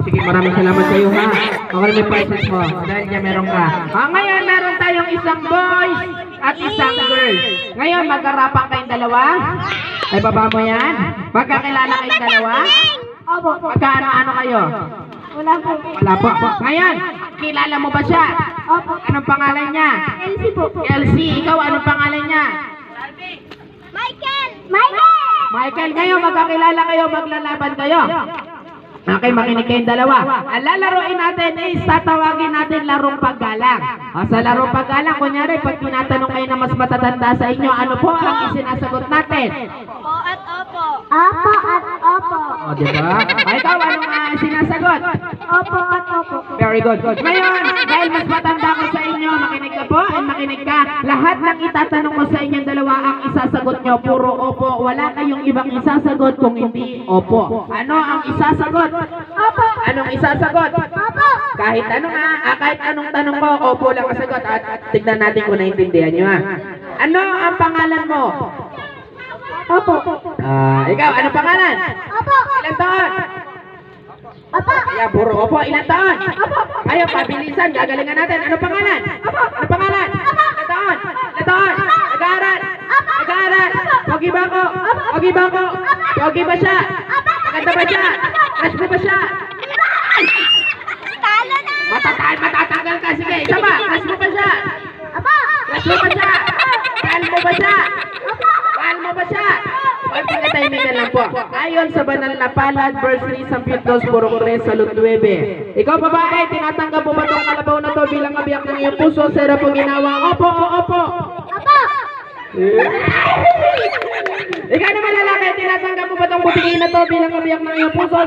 Sige, maraming salamat sa iyo ha. Okay, may prizes mo. Dahil niya meron ka. Ngayon, meron tayong isang boys at isang girl. Ngayon, magkarapan kayong dalawa. Ay, baba mo yan. Magkakilala kayong dalawa. Opo. Magkaano-ano kayo? Wala po. Wala po. Ngayon, kilala mo ba siya? Opo. Anong pangalan niya? Elsie po. Elsie. Ikaw, anong pangalan niya? Michael! Michael! Michael, ngayon magkakilala kayo, maglalaban kayo. Okay, makinig kayong dalawa. Ang lalaroin natin is tatawagin natin larong paggalang. Sa larong paggalang, kunyari, pag tinatanong kayo na mas matatanda sa inyo, ano po ang isinasagot natin? Opo at opo. Opo at opo. O, diba? Ikaw, anong sinasagot? Opo at opo. Very good. Ngayon, dahil mas matanda ko sa inyo, makinig ka po and makinig ka. Lahat ng itatanong ko sa inyong dalawa, ang isasagot nyo, puro opo. Wala kayong ibang isasagot kung hindi opo. Ano ang isasagot? Opo. Anong isasagot? Opo. Kahit ano kahit anong tanong ko, opo lang kasagot at tignan natin kung naintindihan nyo ha. Ano ang pangalan mo? Opo. Ikaw, anong pangalan? Opo. Ilang taon? Opo. Kaya puro opo, ilang taon? Opo. Kaya pabilisan, gagalingan natin. Ano pangalan? Opo. Ano pangalan? Ilang taon? Ilang taon? Nag-aaral? Nag-aaral? Pogi ba ako? Pogi ba ako? Pogi ba siya? Maganda ba siya? Crush mo ba siya? Talo na. Matatagal ka. Sige, isa ba? Crush mo ba siya? Opo. Crush mo ba siya? Mahal mo ba siya? Mahal mo ba siya? O, pinatahimikan lang po. Ayon sa banal na palad, verse 3, Sampit 2, puro 3, Salud 9. Ikaw babae, tinatanggap mo ba itong kalabaw na to bilang kabiyak ng iyong puso? Sera po ginawa. Opo, opo. Opo. Ikaw naman lalaki, tinatanggap mo ba itong butikin na to bilang kabiyak ng iyong puso?